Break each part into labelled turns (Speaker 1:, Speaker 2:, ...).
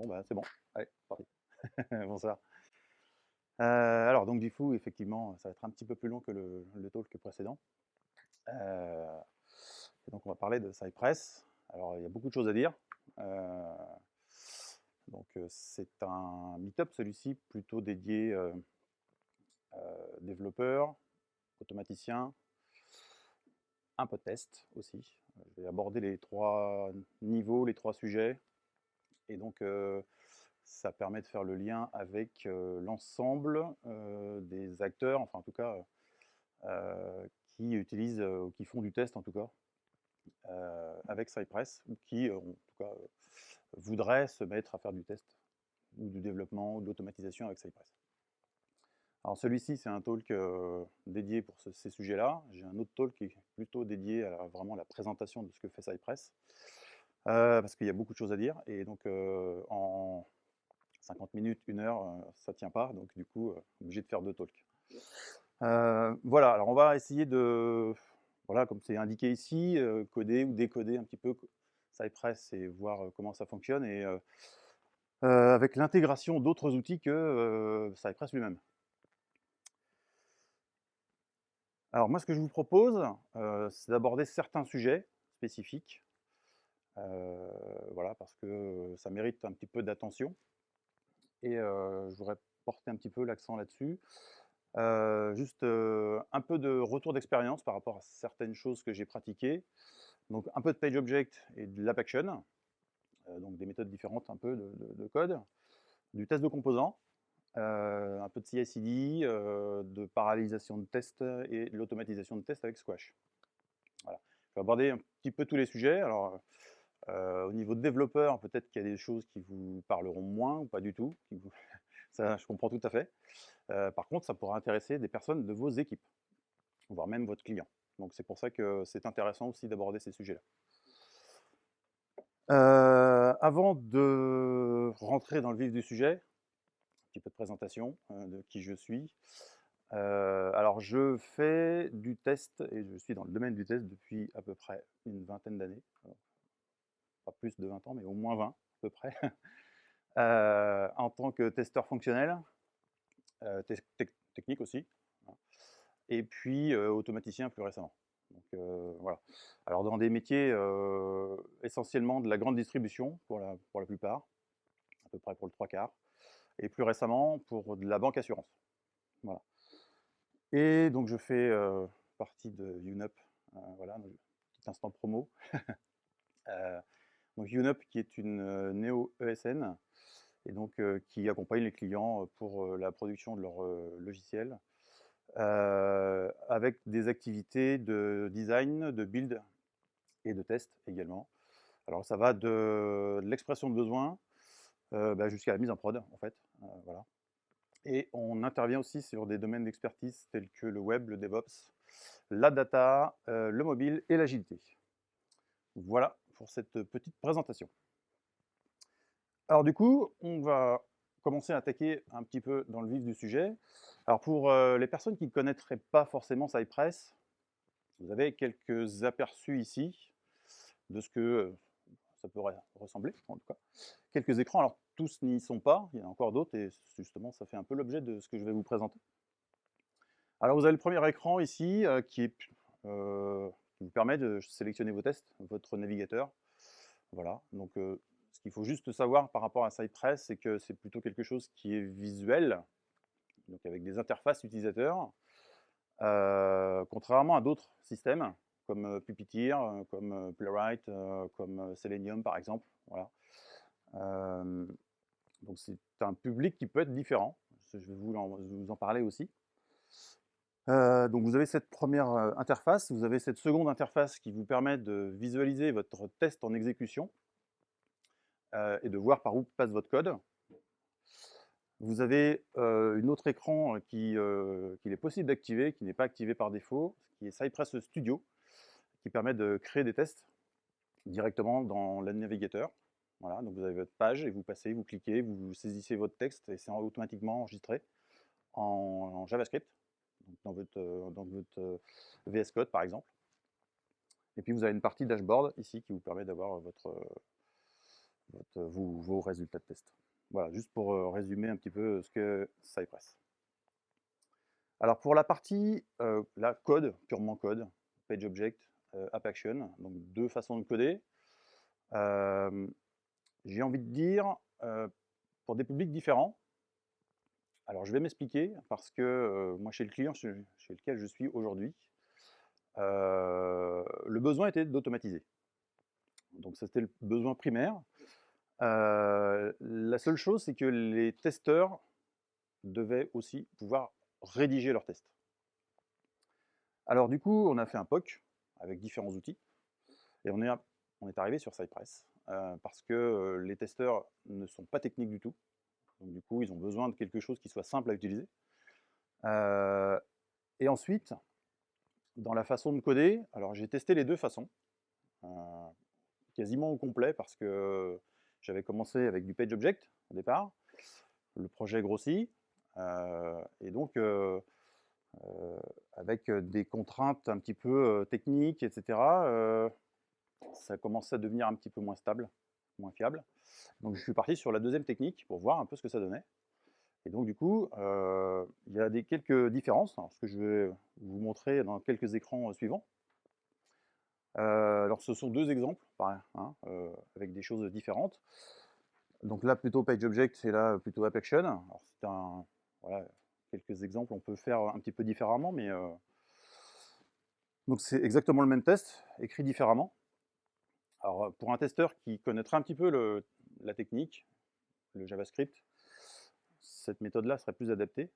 Speaker 1: Bon, bah, c'est bon. Allez, c'est parti. Bonsoir. Alors donc du coup, effectivement, ça va être un petit peu plus long que le talk précédent. Et donc on va parler de Cypress. Alors il y a beaucoup de choses à dire. Heu, c'est un meet-up celui-ci plutôt dédié, développeurs, automaticiens, un peu de test aussi. Je vais aborder les 3 niveaux, les 3 sujets et donc ça permet de faire le lien avec, l'ensemble, des acteurs, enfin en tout cas, qui utilisent, ou qui font du test en tout cas, avec Cypress ou qui, en tout cas, voudraient se mettre à faire du test ou du développement ou de l'automatisation avec Cypress. Alors celui-ci, c'est un talk, dédié pour ces sujets-là. J'ai un autre talk qui est plutôt dédié à vraiment la présentation de ce que fait Cypress, parce qu'il y a beaucoup de choses à dire et donc, en 50 minutes, 1 heure, ça tient pas, donc du coup, obligé de faire 2 talks. Voilà, alors on va essayer de, voilà, comme c'est indiqué ici, coder ou décoder un petit peu Cypress et voir comment ça fonctionne et avec l'intégration d'autres outils que Cypress lui-même. Alors moi, ce que je vous propose, c'est d'aborder certains sujets spécifiques, voilà, parce que ça mérite un petit peu d'attention et je voudrais porter un petit peu l'accent là-dessus. Juste, un peu de retour d'expérience par rapport à certaines choses que j'ai pratiquées. Donc un peu de PageObject et de l'AppAction, donc des méthodes différentes un peu de code, du test de composants, un peu de CI/CD, de parallélisation de tests et de l'automatisation de tests avec Squash. Voilà. Je vais aborder un petit peu tous les sujets. Alors, au niveau de développeur, peut-être qu'il y a des choses qui vous parleront moins ou pas du tout. Ça, je comprends tout à fait. Par contre, ça pourra intéresser des personnes de vos équipes, voire même votre client. Donc c'est pour ça que c'est intéressant aussi d'aborder ces sujets-là. Avant de rentrer dans le vif du sujet, un petit peu de présentation de qui je suis. Alors je fais du test et je suis dans le domaine du test depuis à peu près une vingtaine d'années. Pas plus de 20 ans, mais au moins 20 à peu près. En tant que testeur fonctionnel, technique aussi, hein, et puis automaticien plus récemment. Donc voilà. Alors dans des métiers essentiellement de la grande distribution pour la plupart, à peu près pour le 3/4, et plus récemment pour de la banque assurance. Voilà. Et donc je fais partie de UNUP, voilà, donc, petit instant promo. Euh, donc UNUP qui est une néo ESN et donc qui accompagne les clients pour la production de leurs logiciels avec des activités de design, de build et de test également. Alors ça va de l'expression de besoin jusqu'à la mise en prod en fait, voilà. Et on intervient aussi sur des domaines d'expertise tels que le web, le DevOps, la data, le mobile et l'agilité. Voilà pour cette petite présentation. Alors du coup, on va commencer à attaquer un petit peu dans le vif du sujet. Alors pour les personnes qui ne connaîtraient pas forcément Cypress, vous avez quelques aperçus ici de ce que ça pourrait ressembler, en tout cas. Quelques écrans, alors tous n'y sont pas, il y en a encore d'autres, et justement, ça fait un peu l'objet de ce que je vais vous présenter. Alors vous avez le premier écran ici qui vous permet de sélectionner vos tests, votre navigateur. Voilà, donc ce qu'il faut juste savoir par rapport à Cypress, c'est que c'est plutôt quelque chose qui est visuel, donc avec des interfaces utilisateurs, contrairement à d'autres systèmes comme Puppeteer, comme Playwright, comme Selenium par exemple. Voilà. Donc c'est un public qui peut être différent. Je vais vous en parler aussi. Donc vous avez cette première interface, vous avez cette seconde interface qui vous permet de visualiser votre test en exécution et de voir par où passe votre code. Vous avez un autre écran qu'il est possible d'activer, qui n'est pas activé par défaut, qui est Cypress Studio, qui permet de créer des tests directement dans le navigateur. Voilà, donc vous avez votre page et vous passez, vous cliquez, vous saisissez votre texte et c'est automatiquement enregistré en JavaScript, donc dans votre VS Code par exemple. Et puis vous avez une partie dashboard ici qui vous permet d'avoir vos résultats de test. Voilà, juste pour résumer un petit peu ce que Cypress. Alors pour la partie la code, purement code, PageObject, AppAction, donc deux façons de coder. J'ai envie de dire pour des publics différents. Alors je vais m'expliquer parce que moi chez le client chez lequel je suis aujourd'hui, le besoin était d'automatiser. Donc c'était le besoin primaire. La seule chose, c'est que les testeurs devaient aussi pouvoir rédiger leurs tests. Alors du coup, on a fait un POC avec différents outils et on est arrivé sur Cypress parce que les testeurs ne sont pas techniques du tout. Donc du coup, ils ont besoin de quelque chose qui soit simple à utiliser. Et ensuite, dans la façon de coder, alors j'ai testé les deux façons, quasiment au complet parce que j'avais commencé avec du PageObject au départ. Le projet grossit et donc avec des contraintes un petit peu techniques, etc., ça commençait à devenir un petit peu moins stable, moins fiable. Donc je suis parti sur la deuxième technique pour voir un peu ce que ça donnait. Et donc du coup, il y a quelques différences, ce que je vais vous montrer dans quelques écrans suivants. Alors ce sont deux exemples, avec des choses différentes. Donc là plutôt PageObject et là plutôt AppAction. Alors c'est voilà, quelques exemples, on peut faire un petit peu différemment, mais donc c'est exactement le même test, écrit différemment. Alors pour un testeur qui connaîtrait un petit peu la technique, le JavaScript, cette méthode-là serait plus adaptée.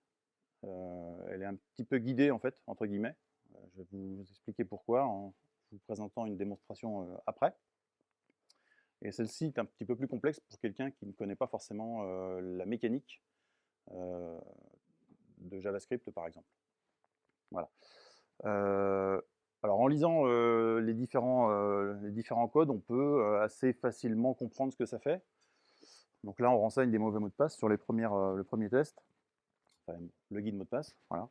Speaker 1: Elle est un petit peu guidée en fait, entre guillemets. Je vais vous expliquer pourquoi en vous présentant une démonstration après. Et celle-ci est un petit peu plus complexe pour quelqu'un qui ne connaît pas forcément la mécanique de JavaScript, par exemple. Voilà. Alors en lisant les différents codes, on peut assez facilement comprendre ce que ça fait. Donc là, on renseigne des mauvais mots de passe sur le premier test, enfin, le guide mot de passe. Voilà.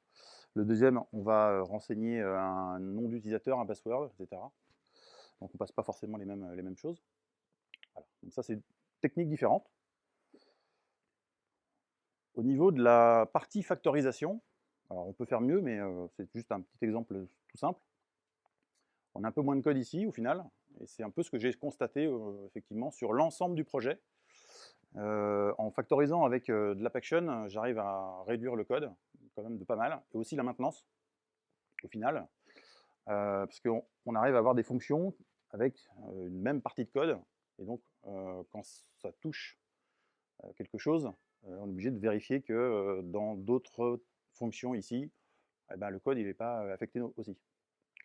Speaker 1: Le deuxième, on va renseigner un nom d'utilisateur, un password, etc. Donc on ne passe pas forcément les mêmes choses. Voilà. Donc ça, c'est une technique différente. Au niveau de la partie factorisation, alors on peut faire mieux, mais c'est juste un petit exemple tout simple. On a un peu moins de code ici au final, et c'est un peu ce que j'ai constaté effectivement sur l'ensemble du projet. En factorisant avec de l'AppAction, j'arrive à réduire le code quand même de pas mal, et aussi la maintenance au final, parce qu'on arrive à avoir des fonctions avec une même partie de code, et donc quand ça touche quelque chose, on est obligé de vérifier que dans d'autres fonctions ici, eh ben, le code il n'est pas affecté aussi.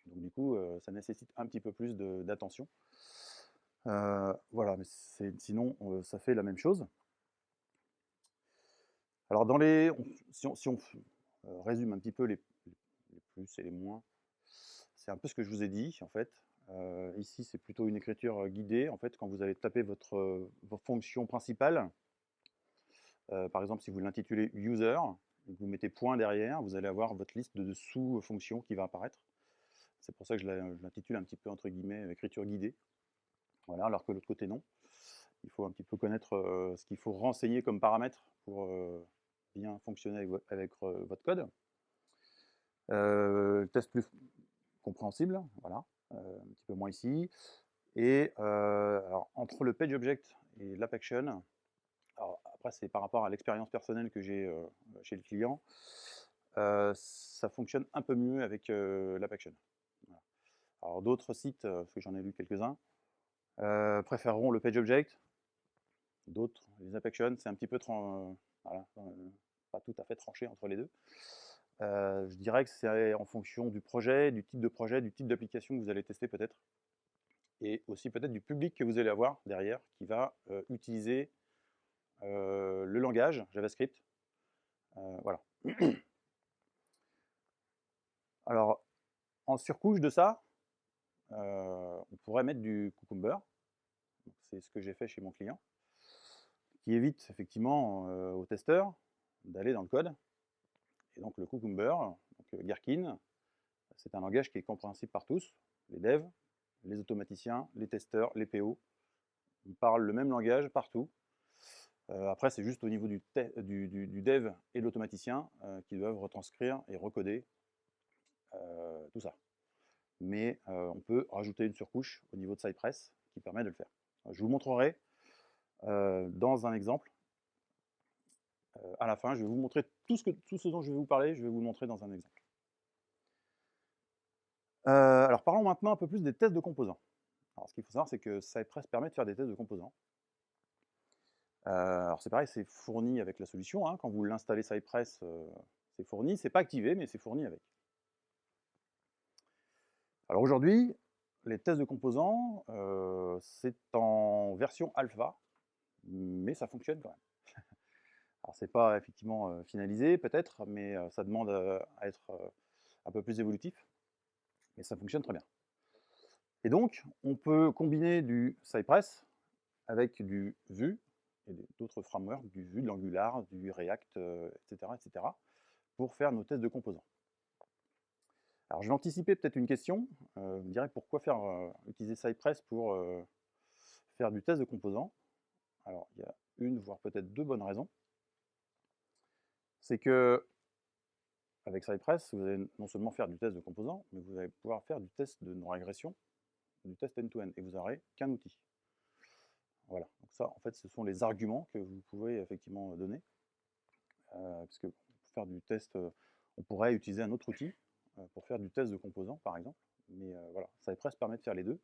Speaker 1: Donc du coup, ça nécessite un petit peu plus d'attention. Voilà, mais sinon, ça fait la même chose. Alors si on résume un petit peu les plus et les moins, c'est un peu ce que je vous ai dit en fait. Ici, c'est plutôt une écriture guidée. En fait, quand vous allez taper vos fonctions principales, par exemple, si vous l'intitulez user, et que vous mettez point derrière, vous allez avoir votre liste de sous-fonctions qui va apparaître. C'est pour ça que je l'intitule un petit peu entre guillemets écriture guidée. Voilà, alors que l'autre côté non. Il faut un petit peu connaître ce qu'il faut renseigner comme paramètres pour bien fonctionner avec votre code. Test plus compréhensible, voilà, un petit peu moins ici. Et alors, entre le PageObject et l'AppAction, alors après c'est par rapport à l'expérience personnelle que j'ai chez le client, ça fonctionne un peu mieux avec l'AppAction. Voilà. Alors d'autres sites, parce que j'en ai lu quelques-uns, préféreront le PageObject. D'autres, les AppAction, c'est un petit peu voilà, pas tout à fait tranché entre les deux. Je dirais que c'est en fonction du projet, du type d'application que vous allez tester peut-être, et aussi peut-être du public que vous allez avoir derrière qui va utiliser le langage JavaScript. Voilà. Alors, en surcouche de ça, on pourrait mettre du Cucumber. C'est ce que j'ai fait chez mon client, qui évite effectivement aux testeurs d'aller dans le code. Et donc le Cucumber, donc Gherkin, c'est un langage qui est compréhensible par tous, les devs, les automaticiens, les testeurs, les PO. Ils parlent le même langage partout. Après, c'est juste au niveau du dev et de l'automaticien qui doivent retranscrire et recoder tout ça. Mais on peut rajouter une surcouche au niveau de Cypress qui permet de le faire. Je vous montrerai dans un exemple. À la fin, je vais vous montrer tout ce dont je vais vous parler, je vais vous le montrer dans un exemple. Alors parlons maintenant un peu plus des tests de composants. Alors ce qu'il faut savoir, c'est que Cypress permet de faire des tests de composants. Alors c'est pareil, c'est fourni avec la solution, hein. Quand vous l'installez Cypress, c'est fourni, c'est pas activé, mais c'est fourni avec. Alors aujourd'hui, les tests de composants, c'est en version alpha, mais ça fonctionne quand même. Alors c'est pas effectivement finalisé peut-être, mais ça demande à être un peu plus évolutif, mais ça fonctionne très bien. Et donc, on peut combiner du Cypress avec du Vue et d'autres frameworks, du Vue, de l'Angular, du React, etc., pour faire nos tests de composants. Alors, je vais anticiper peut-être une question. Vous me direz pourquoi utiliser Cypress pour faire du test de composants. Alors, il y a une, voire peut-être deux bonnes raisons. C'est que avec Cypress, vous allez non seulement faire du test de composants, mais vous allez pouvoir faire du test de non-régression, du test end-to-end, et vous n'aurez qu'un outil. Voilà, donc ça, en fait, ce sont les arguments que vous pouvez effectivement donner. Parce que pour faire du test, on pourrait utiliser un autre outil pour faire du test de composants, par exemple. Mais voilà, Cypress permet de faire les deux.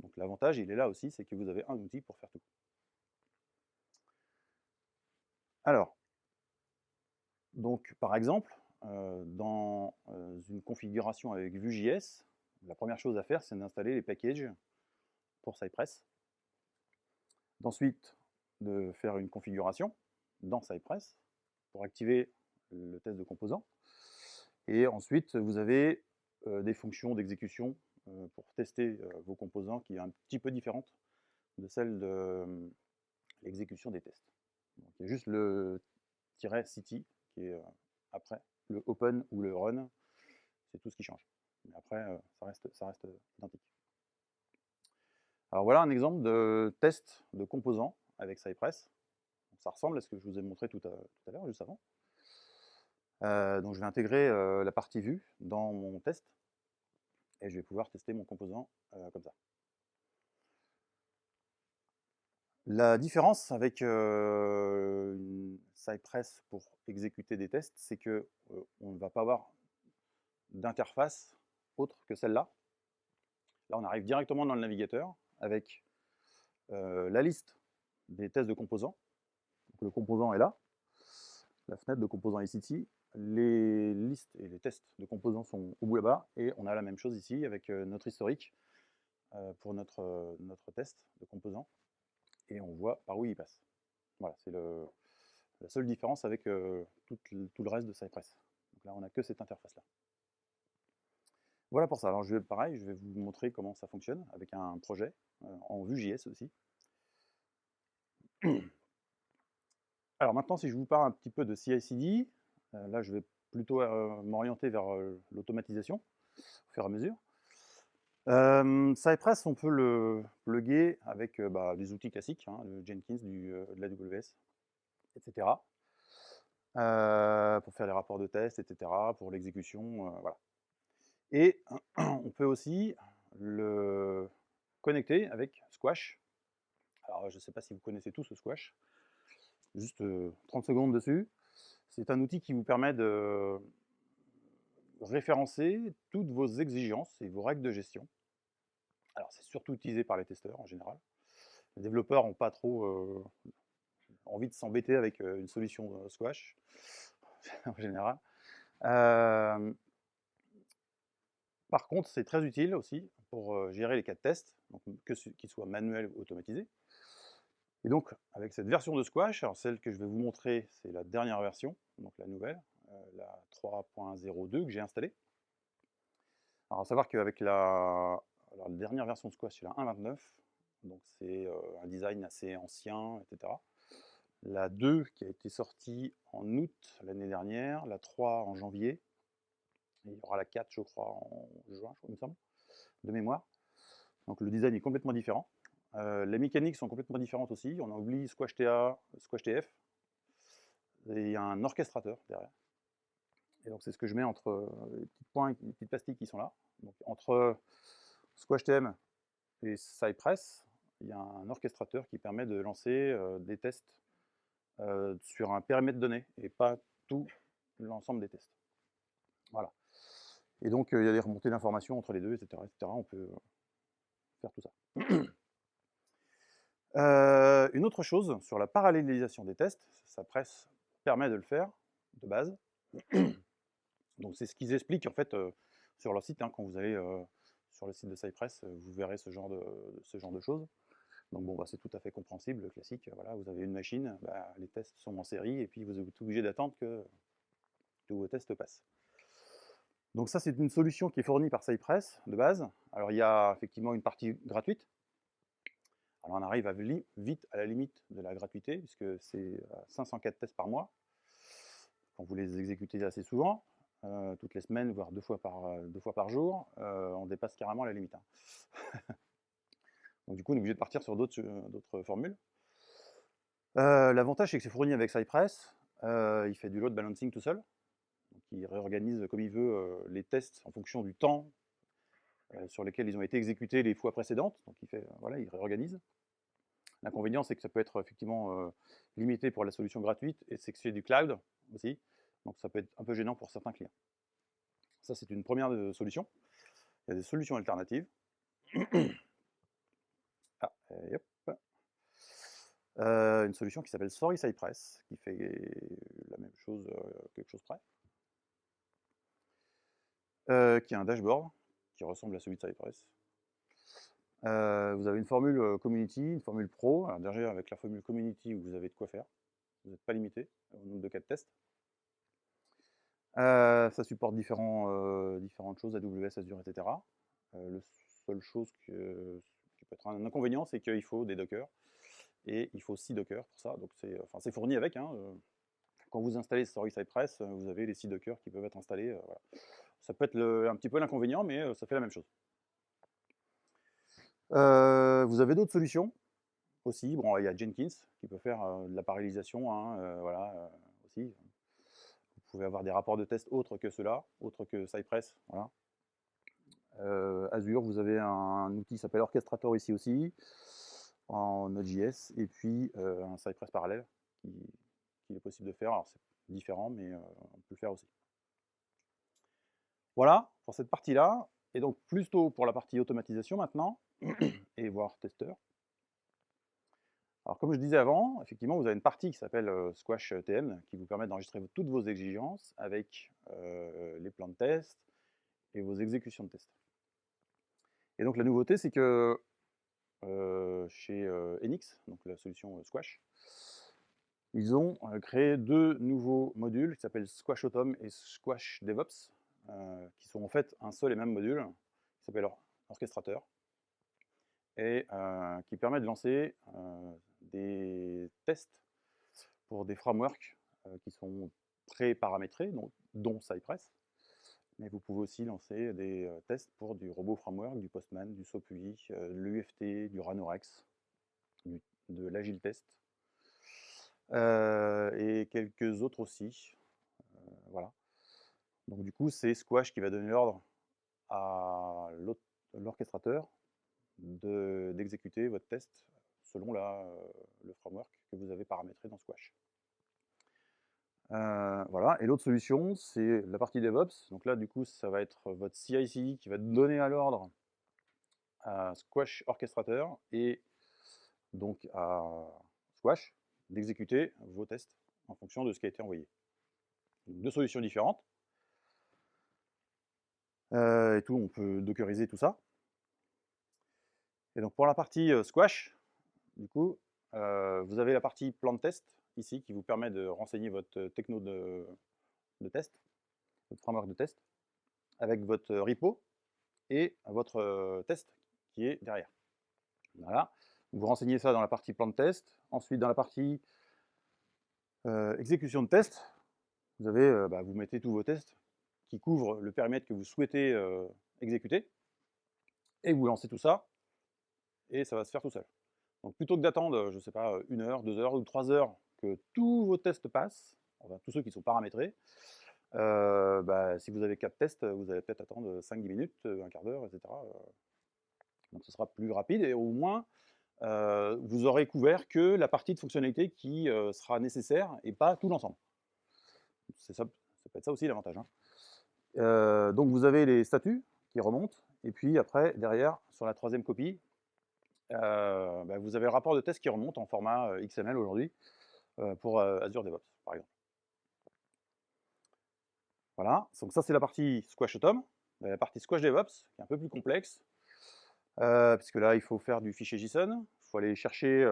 Speaker 1: Donc l'avantage, il est là aussi, c'est que vous avez un outil pour faire tout. Alors, donc par exemple, dans une configuration avec Vue.js, la première chose à faire, c'est d'installer les packages pour Cypress. D'ensuite, de faire une configuration dans Cypress pour activer le test de composants. Et ensuite, vous avez des fonctions d'exécution pour tester vos composants qui est un petit peu différente de celle de l'exécution des tests. Donc, il y a juste le "city" qui est après le open ou le run, c'est tout ce qui change. Mais après, ça reste identique. Alors voilà un exemple de test de composants avec Cypress. Ça ressemble à ce que je vous ai montré tout à l'heure, juste avant. Donc je vais intégrer la partie vue dans mon test et je vais pouvoir tester mon composant comme ça. La différence avec Cypress pour exécuter des tests, c'est que on ne va pas avoir d'interface autre que celle-là. Là, on arrive directement dans le navigateur avec la liste des tests de composants. Donc, le composant est là, la fenêtre de composants est ici, les listes et les tests de composants sont au bout là-bas, et on a la même chose ici avec notre historique pour notre test de composants, et on voit par où il passe. Voilà, c'est la seule différence avec tout le reste de Cypress. Donc là, on n'a que cette interface-là. Voilà pour ça. Alors, pareil, je vais vous montrer comment ça fonctionne avec un projet en Vue.js aussi. Alors maintenant, si je vous parle un petit peu de CI/CD, là, je vais plutôt m'orienter vers l'automatisation au fur et à mesure. Cypress, on peut le plugger avec des outils classiques, hein, le Jenkins, de l'AWS, etc. Pour faire les rapports de test, etc., pour l'exécution, voilà. Et on peut aussi le connecter avec Squash. Alors, je ne sais pas si vous connaissez tous ce Squash. Juste 30 secondes dessus. C'est un outil qui vous permet de référencer toutes vos exigences et vos règles de gestion. Alors, c'est surtout utilisé par les testeurs en général. Les développeurs n'ont pas trop envie de s'embêter avec une solution Squash en général. Par contre, c'est très utile aussi pour gérer les cas de test, qu'ils soient manuels ou automatisés. Et donc, avec cette version de Squash, alors celle que je vais vous montrer, c'est la dernière version, donc la nouvelle, la 3.02 que j'ai installée. Alors, à savoir qu'avec la dernière version de Squash, c'est la 1.29, donc c'est un design assez ancien, etc. La 2 qui a été sortie en août l'année dernière, la 3 en janvier, et il y aura la 4, je crois, en juin, il me semble, de mémoire. Donc le design est complètement différent. Les mécaniques sont complètement différentes aussi. On oublie Squash TA, Squash TF. Et il y a un orchestrateur derrière. Et donc c'est ce que je mets entre les petits points, les petites pastilles qui sont là. Donc entre Squash TM et Cypress, il y a un orchestrateur qui permet de lancer des tests sur un périmètre donné et pas tout l'ensemble des tests. Voilà. Et donc il y a des remontées d'informations entre les deux, etc., etc. On peut faire tout ça. Une autre chose sur la parallélisation des tests, Cypress permet de le faire de base. Donc c'est ce qu'ils expliquent en fait sur leur site. Hein, quand vous allez sur le site de Cypress, vous verrez ce genre de choses. Donc bon, bah, c'est tout à fait compréhensible, classique. Voilà, vous avez une machine, bah, les tests sont en série et puis vous êtes obligé d'attendre que tous vos tests passent. Donc ça, c'est une solution qui est fournie par Cypress de base. Alors il y a effectivement une partie gratuite. Alors on arrive vite à la limite de la gratuité, puisque c'est 504 tests par mois. Quand vous les exécutez assez souvent, toutes les semaines, voire deux fois par jour, on dépasse carrément la limite. Hein. Donc du coup, on est obligé de partir sur d'autres formules. L'avantage, c'est que c'est fourni avec Cypress. Il fait du load balancing tout seul. Donc, il réorganise comme il veut les tests en fonction du temps sur lesquels ils ont été exécutés les fois précédentes. Donc voilà, il réorganise. L'inconvénient, c'est que ça peut être effectivement limité pour la solution gratuite et c'est que c'est du cloud aussi. Donc ça peut être un peu gênant pour certains clients. Ça, c'est une première solution. Il y a des solutions alternatives. Ah, et hop. Une solution qui s'appelle Sorry Cypress, qui fait la même chose, quelque chose près. Qui a un dashboard qui ressemble à celui de Cypress. Vous avez une formule community, une formule pro. Alors déjà, avec la formule community, vous avez de quoi faire. Vous n'êtes pas limité au nombre de cas de test. Ça supporte différentes choses, AWS, Azure, etc. La seule chose qui peut être un inconvénient, c'est qu'il faut des Docker. Et il faut 6 Docker pour ça. Donc c'est fourni avec. Hein, quand vous installez Story Cypress, vous avez les 6 Docker qui peuvent être installés. Voilà. Ça peut être un petit peu l'inconvénient, mais ça fait la même chose. Vous avez d'autres solutions aussi. Bon, il y a Jenkins qui peut faire de la parallélisation, hein, voilà, aussi. Vous pouvez avoir des rapports de test autres que ceux-là, autres que Cypress. Voilà. Azure, vous avez un outil qui s'appelle Orchestrator ici aussi, en Node.js, et puis un Cypress parallèle qu'il est possible de faire. Alors c'est différent, mais on peut le faire aussi. Voilà pour cette partie-là. Et donc plutôt pour la partie automatisation maintenant, et voire testeur. Alors comme je disais avant, effectivement, vous avez une partie qui s'appelle Squash TM, qui vous permet d'enregistrer toutes vos exigences avec les plans de test et vos exécutions de test. Et donc la nouveauté, c'est que chez Enix, donc la solution Squash, ils ont créé deux nouveaux modules qui s'appellent Squash Automn et Squash DevOps, qui sont en fait un seul et même module, qui s'appelle Orchestrateur, et qui permet de lancer des tests pour des frameworks qui sont pré-paramétrés, dont Cypress. Mais vous pouvez aussi lancer des tests pour du robot framework, du Postman, du SOAP UI, de l'UFT, du Ranorex, de l'Agile Test, et quelques autres aussi. Voilà. Donc du coup, c'est Squash qui va donner l'ordre à l'orchestrateur d'exécuter votre test selon le framework que vous avez paramétré dans Squash. Voilà. Et l'autre solution, c'est la partie DevOps. Donc là, du coup, ça va être votre CI/CD qui va donner à l'ordre à Squash Orchestrateur et donc à Squash d'exécuter vos tests en fonction de ce qui a été envoyé. Donc, deux solutions différentes. Et tout, on peut dockeriser tout ça. Et donc pour la partie Squash, du coup, vous avez la partie plan de test ici qui vous permet de renseigner votre techno de test, votre framework de test, avec votre repo et votre test qui est derrière. Voilà. Vous renseignez ça dans la partie plan de test. Ensuite, dans la partie exécution de test, vous mettez tous vos tests qui couvrent le périmètre que vous souhaitez exécuter et vous lancez tout ça et ça va se faire tout seul. Donc plutôt que d'attendre, je ne sais pas, 1 heure, 2 heures ou 3 heures que tous vos tests passent, enfin tous ceux qui sont paramétrés, bah, si vous avez 4 tests, vous allez peut-être attendre 5-10 minutes, un quart d'heure, et cetera. Donc ce sera plus rapide et au moins, vous aurez couvert que la partie de fonctionnalité qui, sera nécessaire et pas tout l'ensemble. C'est ça, ça peut être ça aussi l'avantage, hein. Donc vous avez les statuts qui remontent et puis après derrière sur la 3e copie, bah, vous avez le rapport de test qui remonte en format, XML aujourd'hui, pour, Azure DevOps, par exemple. Voilà, donc ça c'est la partie Squash Atom. La partie Squash DevOps qui est un peu plus complexe, puisque là il faut faire du fichier JSON, il faut aller chercher,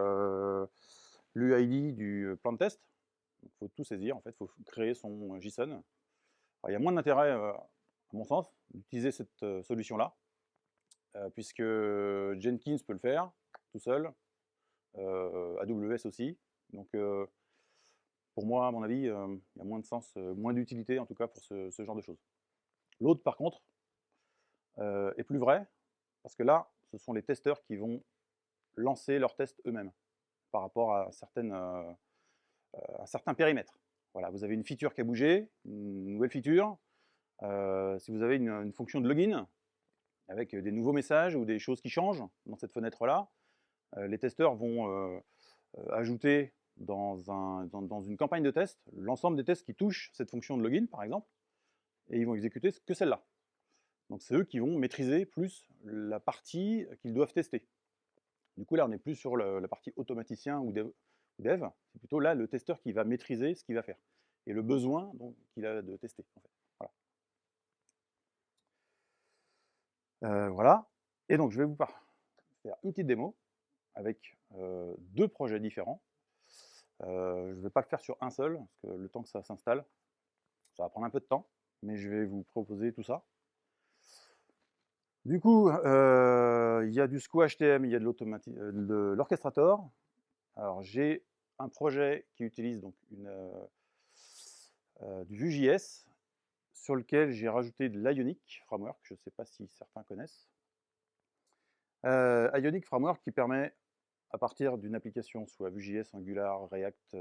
Speaker 1: l'UID du plan de test. Il faut tout saisir en fait, il faut créer son JSON. Alors, il y a moins d'intérêt, à mon sens, d'utiliser cette, solution-là, puisque Jenkins peut le faire tout seul, AWS aussi. Donc, pour moi, à mon avis, il y a moins de sens, moins d'utilité en tout cas pour ce genre de choses. L'autre, par contre, est plus vrai, parce que là, ce sont les testeurs qui vont lancer leurs tests eux-mêmes par rapport à un certain périmètre. Voilà, vous avez une feature qui a bougé, une nouvelle feature. Si vous avez une fonction de login avec des nouveaux messages ou des choses qui changent dans cette fenêtre-là, les testeurs vont ajouter dans une campagne de test l'ensemble des tests qui touchent cette fonction de login, par exemple, et ils vont exécuter que celle-là. Donc c'est eux qui vont maîtriser plus la partie qu'ils doivent tester. Du coup, là, on n'est plus sur la partie automaticien ou dev, c'est plutôt là le testeur qui va maîtriser ce qu'il va faire et le besoin qu'il a de tester. En fait. Voilà. Et donc, je vais vous faire une petite démo avec 2 projets différents. Je ne vais pas le faire sur un seul, parce que le temps que ça s'installe, ça va prendre un peu de temps, mais je vais vous proposer tout ça. Du coup, il y a du SquashTM, il y a de l'orchestrator. Alors, j'ai un projet qui utilise donc du Vue.js sur lequel j'ai rajouté de l'Ionic Framework. Je ne sais pas si certains connaissent. Ionic Framework qui permet, à partir d'une application, soit Vue.js, Angular, React,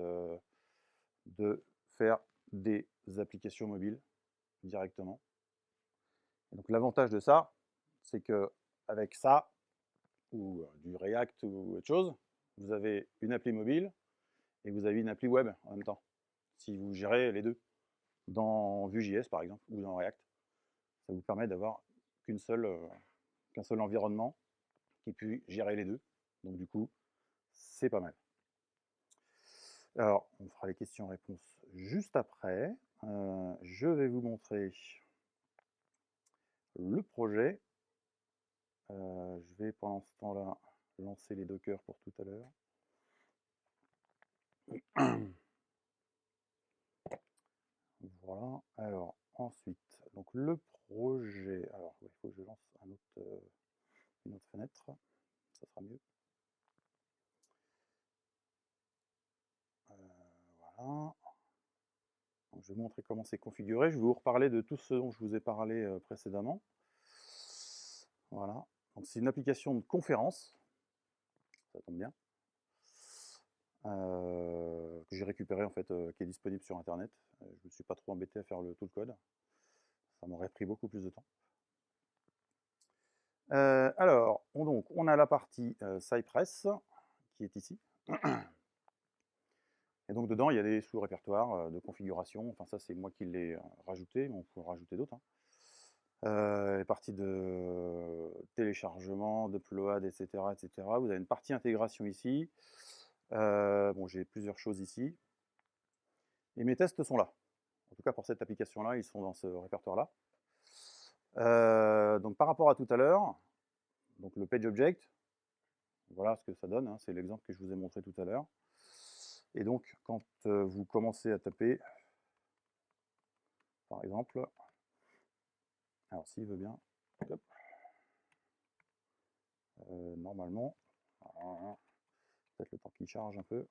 Speaker 1: de faire des applications mobiles directement. Et donc l'avantage de ça, c'est que avec ça, ou du React ou autre chose, vous avez une appli mobile et vous avez une appli web en même temps. Si vous gérez les deux, dans Vue.js par exemple, ou dans React, ça vous permet d'avoir qu'un seul environnement qui puisse gérer les deux. Donc du coup, c'est pas mal. Alors, on fera les questions-réponses juste après. Je vais vous montrer le projet. Je vais pendant ce temps-là lancer les dockers pour tout à l'heure. Voilà. Alors, ensuite, donc le projet. Alors, il faut que je lance une autre fenêtre. Ça sera mieux. Voilà. Donc, je vais vous montrer comment c'est configuré. Je vais vous reparler de tout ce dont je vous ai parlé précédemment. Voilà. Donc, c'est une application de conférence. Ça tombe bien. Que j'ai récupéré en fait, qui est disponible sur internet. Je ne me suis pas trop embêté à faire tout le code. Ça m'aurait pris beaucoup plus de temps. Alors, on a la partie Cypress qui est ici. Et donc dedans, il y a des sous-répertoires de configuration. Enfin, ça, c'est moi qui l'ai rajouté, mais on peut en rajouter d'autres. Les parties de téléchargement, depload, etc., etc. Vous avez une partie intégration ici. Bon, j'ai plusieurs choses ici. Et mes tests sont là. En tout cas, pour cette application-là, ils sont dans ce répertoire-là. Donc par rapport à tout à l'heure, donc le PageObject, voilà ce que ça donne, hein, c'est l'exemple que je vous ai montré tout à l'heure. Et donc quand vous commencez à taper, par exemple, alors s'il veut bien, hop, normalement, peut-être le temps qu'il charge un peu,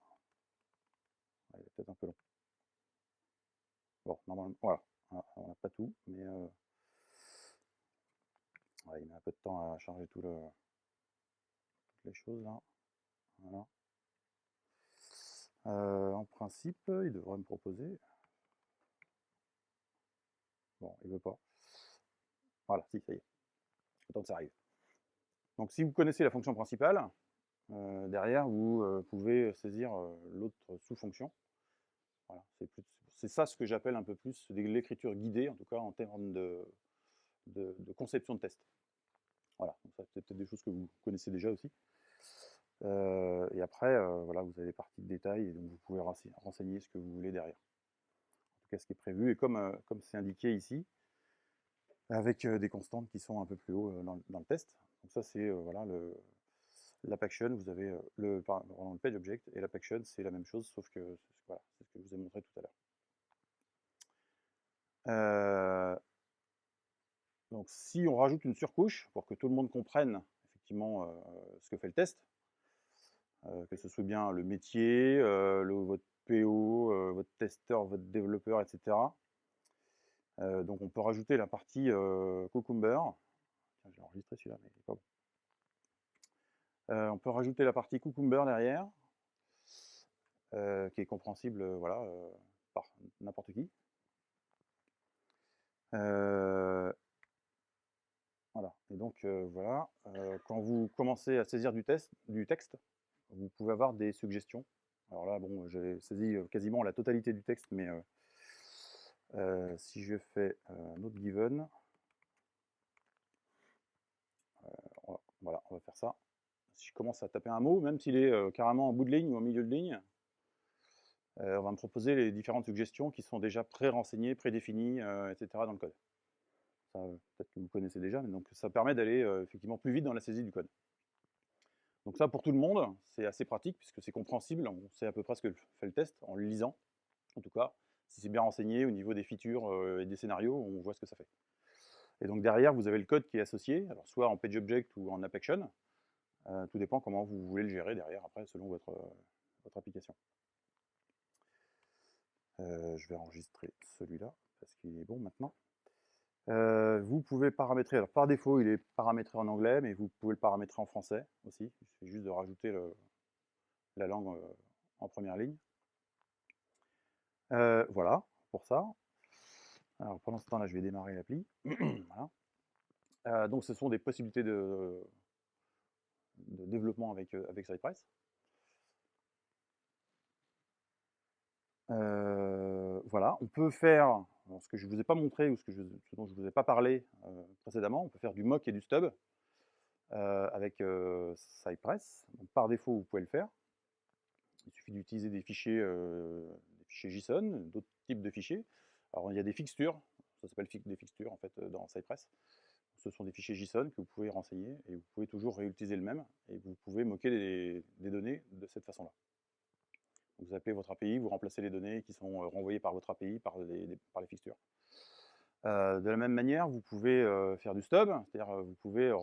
Speaker 1: il est peut-être un peu long. Bon, normalement, voilà, on n'a pas tout, mais ouais, il met un peu de temps à charger toutes les choses là. Voilà. En principe, il devrait me proposer. Bon, il veut pas. Voilà, si, ça y est. Autant que ça arrive. Donc si vous connaissez la fonction principale, derrière, vous pouvez saisir l'autre sous-fonction. Voilà, c'est ça ce que j'appelle un peu plus l'écriture guidée, en tout cas en termes de conception de test. Voilà, donc ça c'est peut-être des choses que vous connaissez déjà aussi. Et après, voilà, vous avez des parties de détail et donc vous pouvez renseigner ce que vous voulez derrière. En tout cas, ce qui est prévu, et comme c'est indiqué ici, avec des constantes qui sont un peu plus haut dans le test. Donc ça, c'est voilà, l'AppAction, vous avez le page object, et l'AppAction, c'est la même chose, sauf que voilà, c'est ce que je vous ai montré tout à l'heure. Donc si on rajoute une surcouche pour que tout le monde comprenne effectivement ce que fait le test, que ce soit bien le métier, votre PO, votre testeur, votre développeur, etc. Donc on peut rajouter la partie Cucumber. Tiens, j'ai enregistré celui-là, mais il est pas bon. On peut rajouter la partie Cucumber derrière, qui est compréhensible voilà, par n'importe qui. Voilà. Et donc voilà, quand vous commencez à saisir du texte, vous pouvez avoir des suggestions. Alors là, bon, j'ai saisi quasiment la totalité du texte, mais si je fais not given, voilà, on va faire ça. Si je commence à taper un mot, même s'il est carrément en bout de ligne ou en milieu de ligne, on va me proposer les différentes suggestions qui sont déjà pré-renseignées, prédéfinies, etc. dans le code. Ça, peut-être que vous connaissez déjà, mais donc ça permet d'aller effectivement plus vite dans la saisie du code. Donc ça, pour tout le monde, c'est assez pratique puisque c'est compréhensible, on sait à peu près ce que fait le test en le lisant. En tout cas, si c'est bien renseigné au niveau des features et des scénarios, on voit ce que ça fait. Et donc derrière, vous avez le code qui est associé, alors soit en PageObject ou en AppAction. Tout dépend comment vous voulez le gérer derrière, après, selon votre application. Je vais enregistrer celui-là, parce qu'il est bon maintenant. Vous pouvez paramétrer, alors par défaut, il est paramétré en anglais, mais vous pouvez le paramétrer en français aussi. Il suffit juste de rajouter la langue en première ligne. Voilà, pour ça. Alors pendant ce temps-là, je vais démarrer l'appli. Voilà. Donc ce sont des possibilités de développement avec Cypress. Voilà, on peut faire, ce que je ne vous ai pas montré ou ce dont je ne vous ai pas parlé précédemment, on peut faire du mock et du stub avec Cypress. Donc, par défaut, vous pouvez le faire. Il suffit d'utiliser des fichiers JSON, d'autres types de fichiers. Alors il y a des fixtures, ça s'appelle des fixtures en fait dans Cypress. Ce sont des fichiers JSON que vous pouvez renseigner et vous pouvez toujours réutiliser le même et vous pouvez moquer des données de cette façon-là. Vous appelez votre API, vous remplacez les données qui sont renvoyées par votre API par les fixtures. De la même manière, vous pouvez faire du stub, c'est-à-dire vous pouvez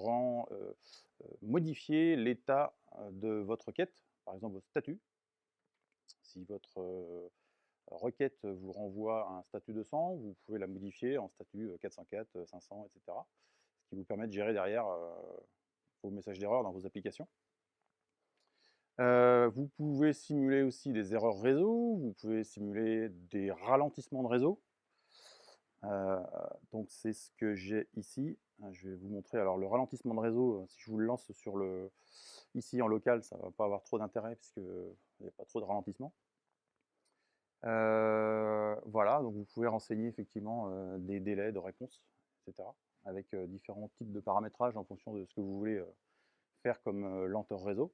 Speaker 1: modifier l'état de votre requête, par exemple votre statut. Si votre requête vous renvoie à un statut 200, vous pouvez la modifier en statut 404, 500, etc. Ce qui vous permet de gérer derrière vos messages d'erreur dans vos applications. Vous pouvez simuler aussi des erreurs réseau, vous pouvez simuler des ralentissements de réseau. Donc c'est ce que j'ai ici. Je vais vous montrer. Alors le ralentissement de réseau, si je vous le lance ici en local, ça ne va pas avoir trop d'intérêt puisqu'il n'y a pas trop de ralentissement. Voilà, donc vous pouvez renseigner effectivement des délais de réponse, etc. avec différents types de paramétrage en fonction de ce que vous voulez faire comme lenteur réseau.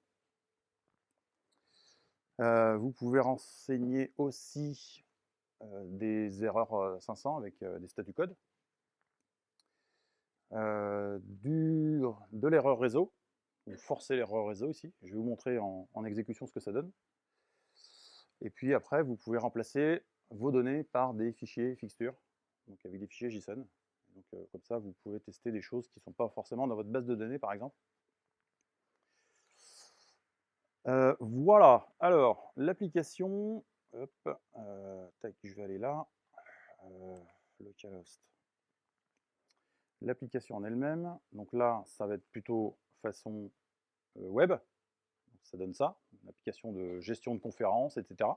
Speaker 1: Vous pouvez renseigner aussi des erreurs 500 avec des statu codes. De l'erreur réseau, ou forcer l'erreur réseau ici. Je vais vous montrer en exécution ce que ça donne. Et puis après, vous pouvez remplacer vos données par des fichiers fixtures, donc avec des fichiers JSON. Donc comme ça, vous pouvez tester des choses qui ne sont pas forcément dans votre base de données, par exemple. Voilà, alors l'application, hop, tac, je vais aller là, localhost. L'application en elle-même, donc là, ça va être plutôt façon web. Ça donne ça, une application de gestion de conférences, etc.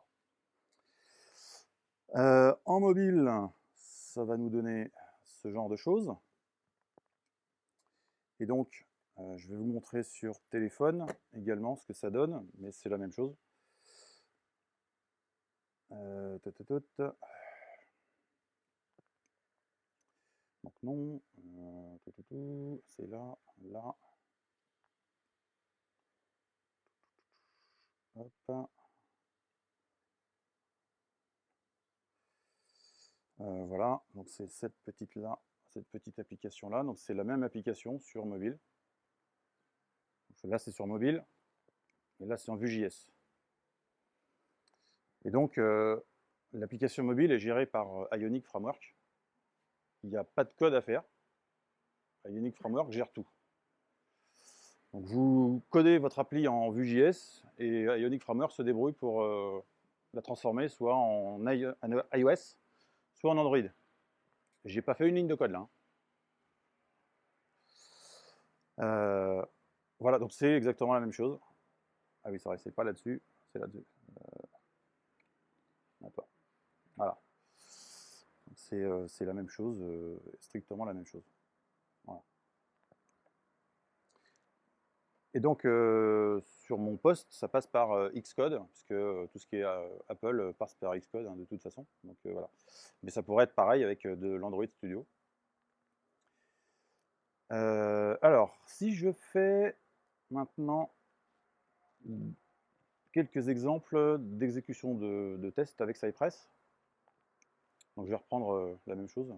Speaker 1: En mobile, ça va nous donner ce genre de choses. Et donc, je vais vous montrer sur téléphone également ce que ça donne, mais c'est la même chose. Donc non, c'est là, là. Hop. Voilà, donc c'est cette petite-là, cette petite application-là. Donc c'est la même application sur mobile. Donc là, c'est sur mobile, et là, c'est en Vue.js. Et donc, l'application mobile est gérée par Ionic Framework. Il n'y a pas de code à faire. Ionic Framework gère tout. Donc vous codez votre appli en Vue.js et Ionic Framework se débrouille pour la transformer soit en iOS, soit en Android. J'ai pas fait une ligne de code là. Voilà, donc c'est exactement la même chose. Ah oui, c'est vrai, c'est pas là-dessus, c'est là-dessus. Attends. Voilà. C'est la même chose, strictement la même chose. Voilà. Et donc, sur mon poste, ça passe par Xcode, puisque tout ce qui est Apple passe par Xcode hein, de toute façon. Donc voilà. Mais ça pourrait être pareil avec de l'Android Studio. Alors, si je fais maintenant quelques exemples d'exécution de tests avec Cypress. Donc je vais reprendre la même chose.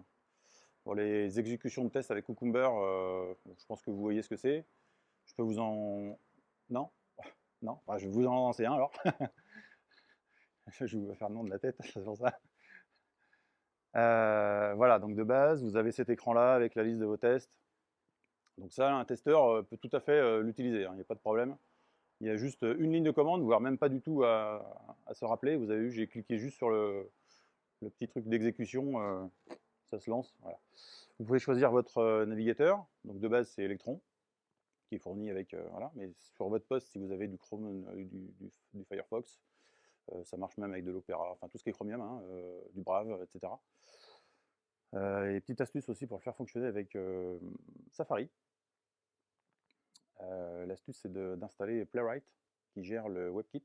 Speaker 1: Pour les exécutions de tests avec Cucumber, je pense que vous voyez ce que c'est. Je peux vous en... Non? Non? Enfin, je vais vous en lancer un alors. Je vais faire le nom de la tête, c'est pour ça. Voilà, donc de base, vous avez cet écran-là avec la liste de vos tests. Donc ça, un testeur peut tout à fait l'utiliser, hein, il n'y a pas de problème. Il y a juste une ligne de commande, voire même pas du tout à se rappeler. Vous avez vu, j'ai cliqué juste sur le petit truc d'exécution, ça se lance. Voilà. Vous pouvez choisir votre navigateur. Donc de base, c'est Electron, qui est fourni avec. Voilà. Mais sur votre poste, si vous avez du Chrome, du Firefox, ça marche même avec de l'Opera, enfin tout ce qui est Chromium, hein, du Brave, etc. Et petite astuce aussi pour le faire fonctionner avec Safari. L'astuce, c'est d'installer Playwright, qui gère le WebKit.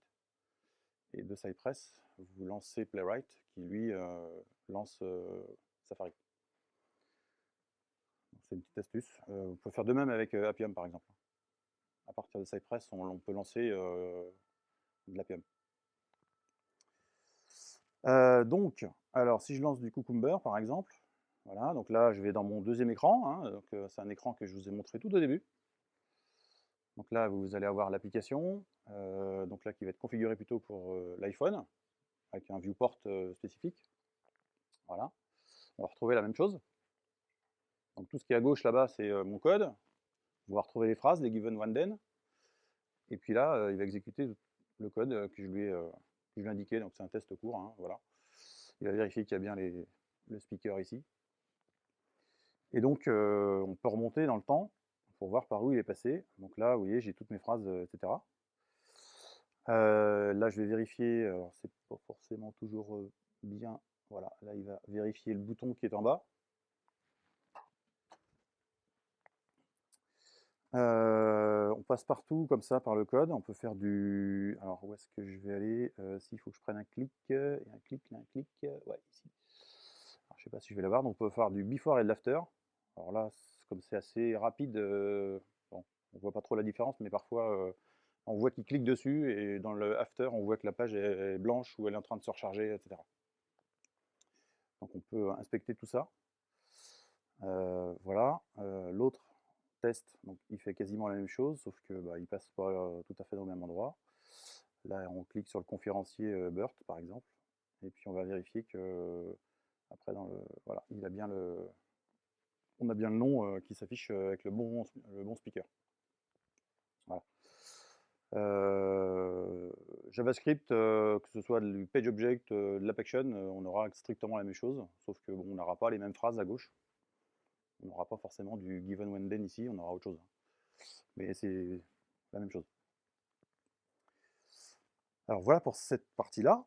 Speaker 1: Et de Cypress, vous lancez Playwright, qui lui lance Safari. C'est une petite astuce. Vous pouvez faire de même avec Appium, par exemple. À partir de Cypress, on peut lancer de l'Appium. Donc, alors si je lance du Cucumber, par exemple, voilà, donc là, je vais dans mon deuxième écran. Hein, c'est un écran que je vous ai montré tout au début. Donc là, vous allez avoir l'application, donc là qui va être configurée plutôt pour l'iPhone, avec un viewport spécifique. Voilà. On va retrouver la même chose. Donc tout ce qui est à gauche là-bas, c'est mon code. On va retrouver les phrases, les given one then. Et puis là, il va exécuter le code que je lui ai indiqué. Donc c'est un test court. Hein, voilà. Il va vérifier qu'il y a bien le speaker ici. Et donc, on peut remonter dans le temps pour voir par où il est passé. Donc là, vous voyez, j'ai toutes mes phrases, etc. Là, je vais vérifier. Alors, c'est pas forcément toujours bien. Voilà, là, il va vérifier le bouton qui est en bas. On passe partout comme ça par le code. On peut faire du. Alors, où est-ce que je vais aller S'il faut que je prenne un clic. Il y a un clic, il y a un clic. Ouais, ici. Alors, je ne sais pas si je vais l'avoir. Donc, on peut faire du before et de l'after. Alors là, comme c'est assez rapide, bon, on ne voit pas trop la différence, mais parfois, on voit qu'il clique dessus et dans le after, on voit que la page est blanche ou elle est en train de se recharger, etc. Donc, on peut inspecter tout ça. Voilà. L'autre test, donc il fait quasiment la même chose, sauf que il passe pas tout à fait au même endroit. Là, on clique sur le conférencier BERT, par exemple, et puis on va vérifier que après voilà, il a bien on a bien le nom qui s'affiche avec le bon speaker. Voilà. JavaScript, que ce soit du PageObject, de l'AppAction, on aura strictement la même chose, sauf que on n'aura pas les mêmes phrases à gauche. On n'aura pas forcément du given when then ici, on aura autre chose. Mais c'est la même chose. Alors voilà pour cette partie-là.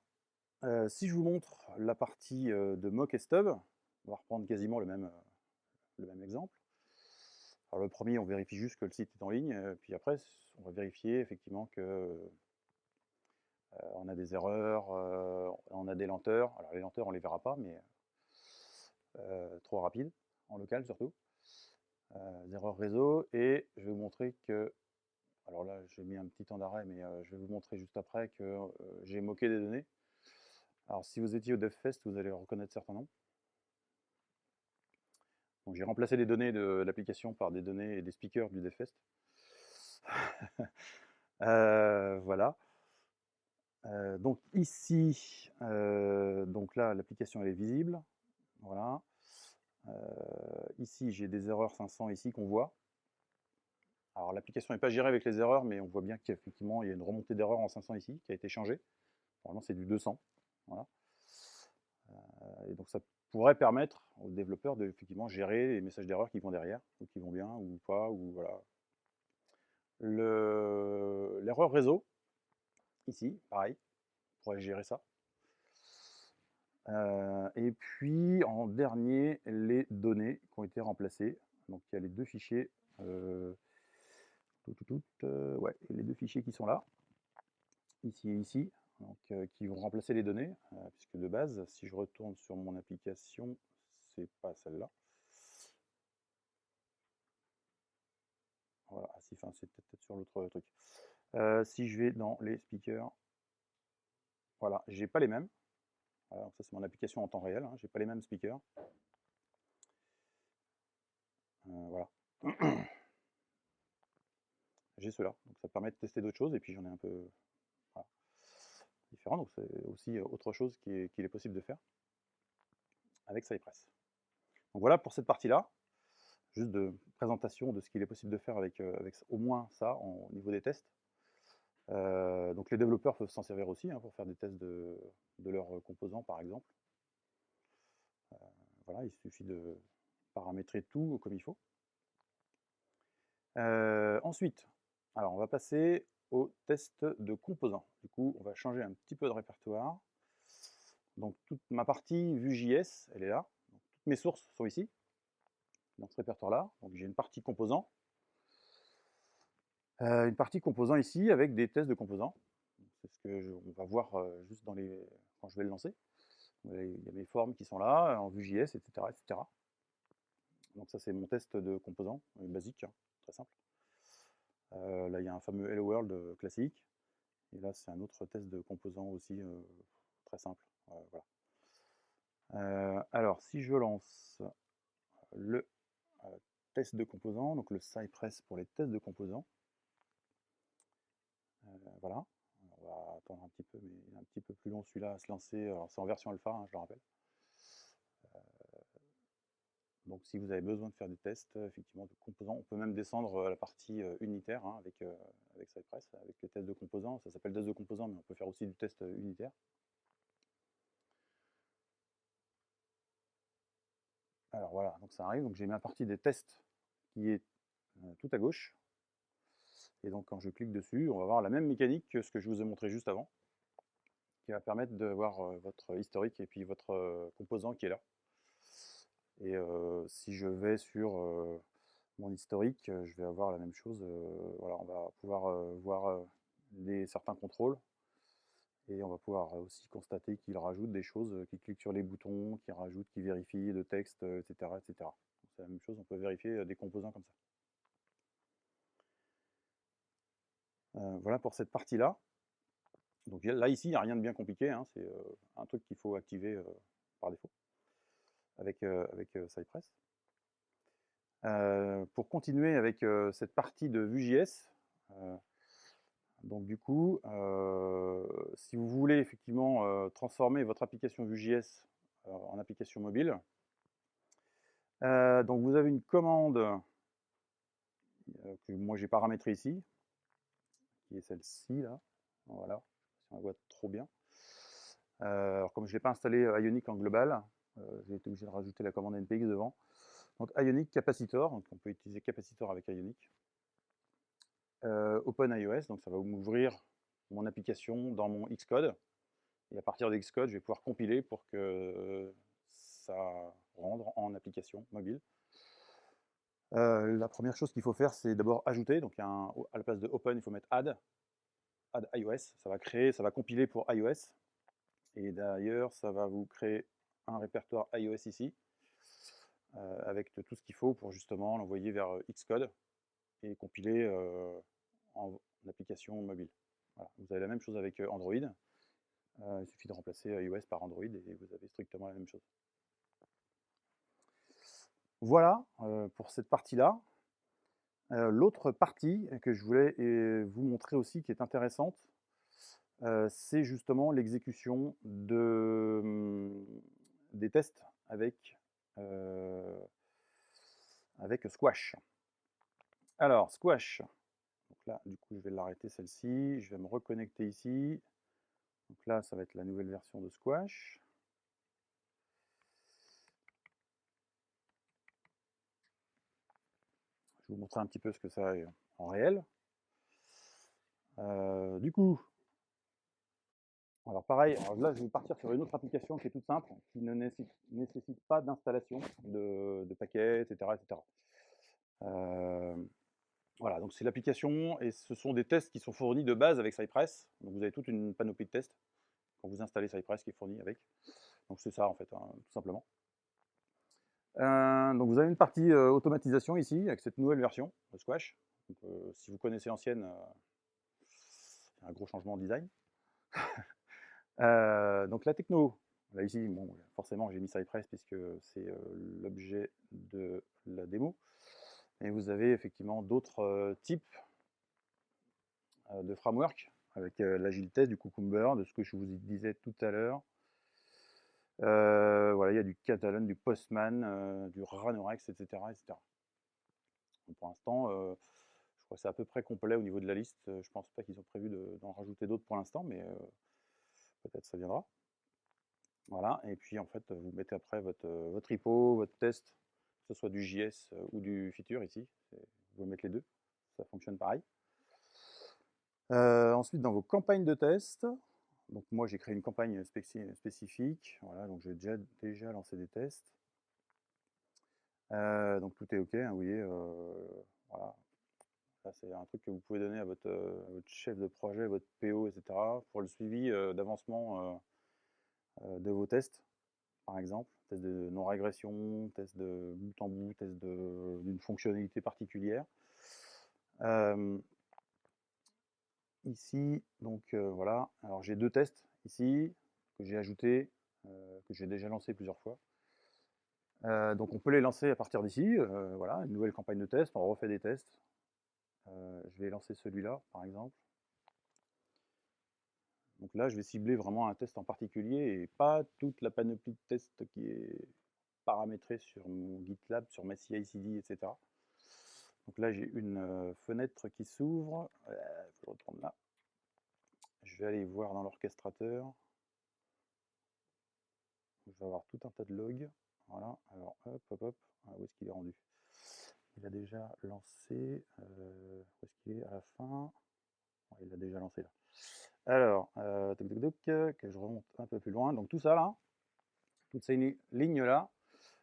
Speaker 1: Si je vous montre la partie de mock et stub, on va reprendre quasiment le même exemple. Alors le premier, on vérifie juste que le site est en ligne, puis après, on va vérifier effectivement que on a des erreurs, on a des lenteurs. Alors les lenteurs, on les verra pas, mais trop rapide, en local surtout. Des erreurs réseau, et je vais vous montrer que, alors là j'ai mis un petit temps d'arrêt, mais je vais vous montrer juste après que j'ai moqué des données. Alors si vous étiez au DevFest, vous allez reconnaître certains noms. Donc j'ai remplacé les données de l'application par des données et des speakers du DevFest. Voilà. Donc ici, donc là l'application elle est visible. Voilà. Ici j'ai des erreurs 500 ici qu'on voit. Alors l'application n'est pas gérée avec les erreurs, mais on voit bien qu'effectivement il y a une remontée d'erreurs en 500 ici qui a été changée. Normalement c'est du 200. Voilà. Et donc ça pourrait permettre aux développeurs de effectivement gérer les messages d'erreur qui vont derrière, ou qui vont bien, ou pas, ou voilà. L'erreur réseau, ici, pareil, on pourrait gérer ça. Et puis en dernier, les données qui ont été remplacées. Donc il y a les deux fichiers, ouais, les deux fichiers qui sont là, ici et ici, donc, qui vont remplacer les données, puisque de base, si je retourne sur mon application, c'est pas celle-là. Voilà, si, enfin, c'est peut-être sur l'autre truc. Si je vais dans les speakers, voilà, j'ai pas les mêmes. Voilà, ça c'est mon application en temps réel, hein, j'ai pas les mêmes speakers. Voilà. J'ai ceux-là, donc ça permet de tester d'autres choses, et puis j'en ai un peu voilà, différents, donc c'est aussi autre chose qu'il est possible de faire avec Cypress. Donc voilà pour cette partie-là, juste de présentation de ce qu'il est possible de faire avec au moins ça au niveau des tests. Donc les développeurs peuvent s'en servir aussi hein, pour faire des tests de leurs composants par exemple. Voilà, il suffit de paramétrer tout comme il faut. Ensuite, alors on va passer au test de composants. Du coup, on va changer un petit peu de répertoire. Donc toute ma partie Vue.js, elle est là. Donc, toutes mes sources sont ici, dans ce répertoire-là. Donc j'ai une partie composants. Une partie composants ici avec des tests de composants. C'est ce que on va voir juste quand je vais le lancer. Il y a mes formes qui sont là, en Vue.js, etc., etc. Donc ça c'est mon test de composants, basique, hein, très simple. Là il y a un fameux Hello World classique. Et là c'est un autre test de composants aussi très simple. Voilà. Alors si je lance le test de composants, donc le Cypress pour les tests de composants, voilà. On va attendre un petit peu, mais il est un petit peu plus long celui-là à se lancer. Alors c'est en version alpha, hein, je le rappelle. Donc si vous avez besoin de faire des tests, effectivement, de composants, on peut même descendre à la partie unitaire hein, avec Cypress, avec les tests de composants. Ça s'appelle test de composants, mais on peut faire aussi du test unitaire. Alors voilà, donc ça arrive. Donc j'ai ma partie des tests qui est tout à gauche. Et donc quand je clique dessus, on va avoir la même mécanique que ce que je vous ai montré juste avant, qui va permettre de voir votre historique et puis votre composant qui est là. Et si je vais sur mon historique, je vais avoir la même chose. Voilà, on va pouvoir voir certains contrôles, et on va pouvoir aussi constater qu'il rajoute des choses, qu'il clique sur les boutons, qu'il rajoute, qu'il vérifie le texte, etc. etc. C'est la même chose, on peut vérifier des composants comme ça. Voilà pour cette partie-là. Donc là, ici, il n'y a rien de bien compliqué, hein, c'est un truc qu'il faut activer par défaut avec Cypress. Pour continuer avec cette partie de Vue.js, donc du coup, si vous voulez effectivement transformer votre application Vue.js en application mobile, donc vous avez une commande que moi j'ai paramétrée ici, qui est celle-ci là. Voilà, si on la voit trop bien. Alors comme je ne l'ai pas installé Ionic en global, j'ai été obligé de rajouter la commande npx devant. Donc Ionic Capacitor, donc on peut utiliser Capacitor avec Ionic. OpenIOS, donc ça va m'ouvrir mon application dans mon Xcode. Et à partir de Xcode, je vais pouvoir compiler pour que ça rende en application mobile. La première chose qu'il faut faire, c'est d'abord ajouter. Donc, à la place de open, il faut mettre add iOS. Ça va compiler pour iOS. Et d'ailleurs, ça va vous créer un répertoire iOS ici, avec tout ce qu'il faut pour justement l'envoyer vers Xcode et compiler en application mobile. Voilà. Vous avez la même chose avec Android. Il suffit de remplacer iOS par Android et vous avez strictement la même chose. Voilà pour cette partie-là. L'autre partie que je voulais vous montrer aussi, qui est intéressante, c'est justement l'exécution des tests avec Squash. Alors, Squash, donc là, du coup, je vais l'arrêter celle-ci, je vais me reconnecter ici. Donc là, ça va être la nouvelle version de Squash. Je vais vous montrer un petit peu ce que ça est en réel. Du coup, alors pareil, alors là, je vais partir sur une autre application qui est toute simple, qui ne nécessite pas d'installation de paquets, etc. etc. Voilà, donc c'est l'application et ce sont des tests qui sont fournis de base avec Cypress. Donc vous avez toute une panoplie de tests quand vous installez Cypress qui est fournie avec. Donc c'est ça en fait, hein, tout simplement. Donc vous avez une partie automatisation ici avec cette nouvelle version de Squash. Donc, si vous connaissez l'ancienne, c'est un gros changement de design. Donc la techno, là ici, bon, forcément j'ai mis Cypress puisque c'est l'objet de la démo. Et vous avez effectivement d'autres types de framework avec l'agile test, du Cucumber, de ce que je vous disais tout à l'heure. Voilà, il y a du Catalan, du Postman, du Ranorex, etc. etc. Donc pour l'instant, je crois que c'est à peu près complet au niveau de la liste. Je ne pense pas qu'ils ont prévu d'en rajouter d'autres pour l'instant, mais peut-être ça viendra. Voilà, et puis en fait, vous mettez après votre repo, votre test, que ce soit du JS ou du feature ici. Vous pouvez mettre les deux, ça fonctionne pareil. Ensuite, dans vos campagnes de test, donc moi j'ai créé une campagne spécifique, voilà, donc j'ai déjà lancé des tests. Donc tout est OK, hein, vous voyez, voilà. Ça, c'est un truc que vous pouvez donner à votre chef de projet, votre PO, etc. pour le suivi d'avancement de vos tests, par exemple. Test de non-régression, test de bout en bout, test d'une fonctionnalité particulière. Ici, donc voilà, alors j'ai deux tests ici que j'ai ajoutés, que j'ai déjà lancé plusieurs fois. Donc on peut les lancer à partir d'ici, voilà, une nouvelle campagne de test, on refait des tests. Je vais lancer celui-là, par exemple. Donc là, je vais cibler vraiment un test en particulier et pas toute la panoplie de tests qui est paramétrée sur mon GitLab, sur ma CI/CD, etc. Donc là, j'ai une fenêtre qui s'ouvre. Il faut le reprendre là. Je vais aller voir dans l'orchestrateur. Je vais avoir tout un tas de logs. Voilà. Alors, hop, hop, hop. Ah, où est-ce qu'il est rendu? Il a déjà lancé. Où est-ce qu'il est à la fin? Ouais, il l'a déjà lancé là. Alors, que je remonte un peu plus loin. Donc tout ça là, toutes ces lignes-là,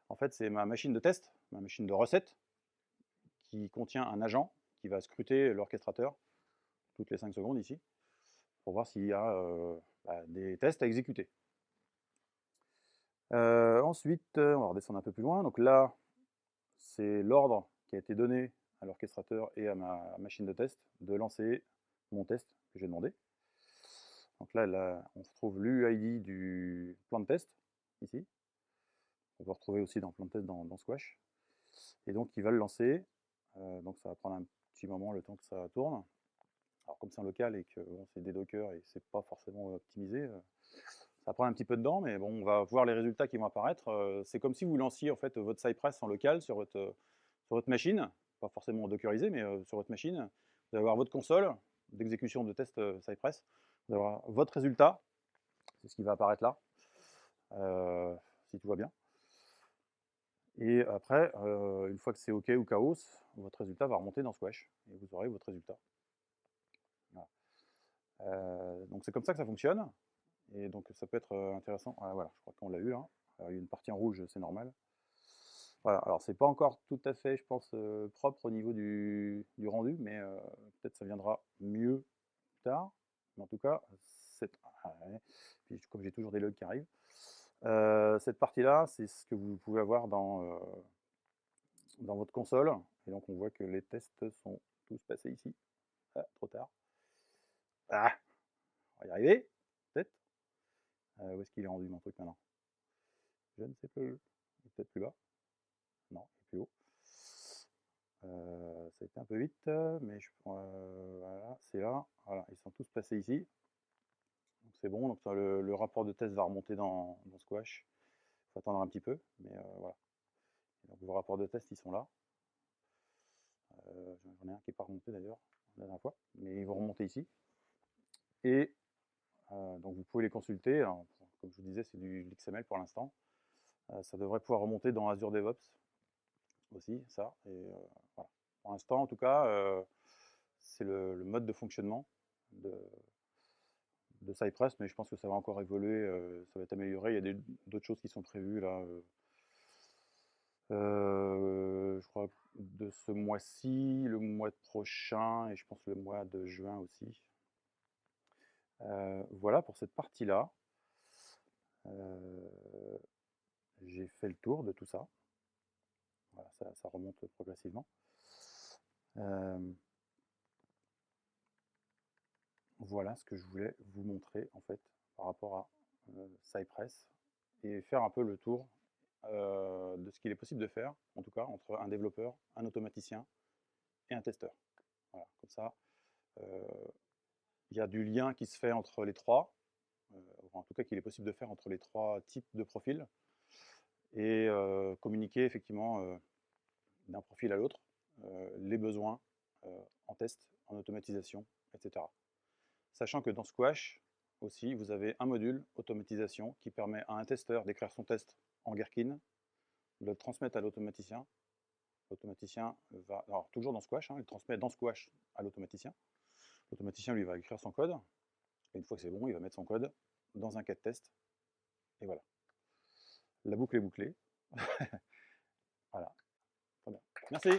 Speaker 1: en fait, c'est ma machine de test, ma machine de recette, qui contient un agent qui va scruter l'orchestrateur toutes les 5 secondes ici, pour voir s'il y a des tests à exécuter. Ensuite, on va redescendre un peu plus loin. Donc là, c'est l'ordre qui a été donné à l'orchestrateur et à ma machine de test de lancer mon test que j'ai demandé. Donc là, on retrouve l'UID du plan de test, ici. On peut retrouver aussi dans plan de test dans Squash. Et donc, il va le lancer. Donc, ça va prendre un petit moment, le temps que ça tourne. Alors, comme c'est en local et que bon, c'est des Docker et c'est pas forcément optimisé, ça prend un petit peu de temps, mais bon, on va voir les résultats qui vont apparaître. C'est comme si vous lanciez en fait votre Cypress en local sur votre machine, pas forcément dockerisé, mais sur votre machine. Vous allez avoir votre console d'exécution de test Cypress. Vous allez avoir votre résultat, c'est ce qui va apparaître là, si tout va bien. Et après, une fois que c'est OK ou chaos, votre résultat va remonter dans Squash et vous aurez votre résultat. Voilà. Donc c'est comme ça que ça fonctionne. Et donc ça peut être intéressant. Ah, voilà, je crois qu'on l'a eu là. Alors, il y a une partie en rouge, c'est normal. Voilà, alors c'est pas encore tout à fait, je pense, propre au niveau du rendu, mais peut-être ça viendra mieux plus tard. Mais en tout cas, ah ouais. Puis comme j'ai toujours des logs qui arrivent, cette partie-là, c'est ce que vous pouvez avoir dans votre console. Et donc on voit que les tests sont tous passés ici. Ah, trop tard. Ah, on va y arriver, peut-être. Où est-ce qu'il est rendu mon truc maintenant? Je ne sais plus. Il est peut-être plus bas. Non, il est plus haut. Ça a été un peu vite, mais voilà, c'est là. Voilà, ils sont tous passés ici. Donc c'est bon. Donc le rapport de test va remonter dans Squash. Il faut attendre un petit peu, mais voilà. Et donc vos rapports de test, ils sont là. J'en ai un qui n'est pas remonté d'ailleurs la dernière fois, mais ils vont remonter ici. Et donc vous pouvez les consulter. Alors, comme je vous disais, c'est du XML pour l'instant. Ça devrait pouvoir remonter dans Azure DevOps aussi, ça. Et voilà. Pour l'instant, en tout cas, c'est le mode de fonctionnement de Cypress, mais je pense que ça va encore évoluer, ça va être amélioré. Il y a d'autres choses qui sont prévues là. Je crois de ce mois-ci, le mois prochain et je pense le mois de juin aussi. Voilà pour cette partie-là. J'ai fait le tour de tout ça. Voilà, ça remonte progressivement. Voilà ce que je voulais vous montrer en fait par rapport à Cypress et faire un peu le tour de ce qu'il est possible de faire, en tout cas entre un développeur, un automaticien et un testeur. Voilà, comme ça, il y a du lien qui se fait entre les trois, en tout cas qu'il est possible de faire entre les trois types de profils et communiquer effectivement d'un profil à l'autre les besoins en test, en automatisation, etc. Sachant que dans Squash aussi, vous avez un module automatisation qui permet à un testeur d'écrire son test en Gherkin, de le transmettre à l'automaticien. L'automaticien va, alors toujours dans Squash, il transmet dans Squash à l'automaticien. L'automaticien, lui, va écrire son code. Et une fois que c'est bon, il va mettre son code dans un cas de test. Et voilà. La boucle est bouclée. Voilà. Très bien. Merci.